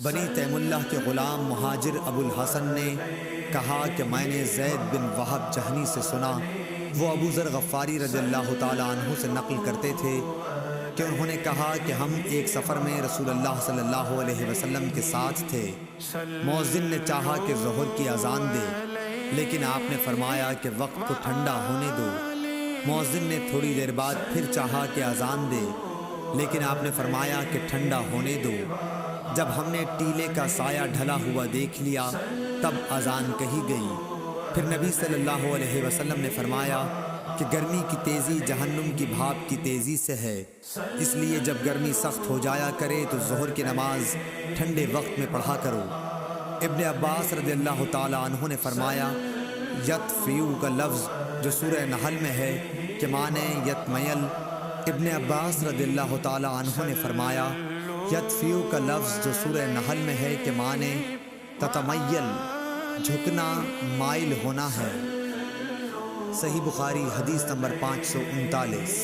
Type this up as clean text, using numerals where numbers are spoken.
بنی تیم اللہ کے غلام مہاجر ابو الحسن نے کہا کہ میں نے زید بن وہب جہنی سے سنا، وہ ابو ذر غفاری رضی اللہ تعالیٰ عنہ سے نقل کرتے تھے کہ انہوں نے کہا کہ ہم ایک سفر میں رسول اللہ صلی اللہ علیہ وسلم کے ساتھ تھے۔ مؤذن نے چاہا کہ ظہر کی اذان دے، لیکن آپ نے فرمایا کہ وقت کو ٹھنڈا ہونے دو۔ مؤذن نے تھوڑی دیر بعد پھر چاہا کہ اذان دے، لیکن آپ نے فرمایا کہ ٹھنڈا ہونے دو۔ جب ہم نے ٹیلے کا سایہ ڈھلا ہوا دیکھ لیا تب اذان کہی گئی۔ پھر نبی صلی اللہ علیہ وسلم نے فرمایا کہ گرمی کی تیزی جہنم کی بھاپ کی تیزی سے ہے، اس لیے جب گرمی سخت ہو جایا کرے تو ظہر کی نماز ٹھنڈے وقت میں پڑھا کرو۔ ابن عباس رضی اللہ تعالیٰ عنہ نے فرمایا، یطفیو کا لفظ جو سورہ نحل میں ہے کہ معنی یتمیل۔ ابن عباس رضی اللہ تعالیٰ عنہ نے فرمایا، یطفیو کا لفظ جو سورہ نحل میں ہے کہ معنی تتمیل، جھکنا، مائل ہونا ہے۔ صحیح بخاری حدیث نمبر 539۔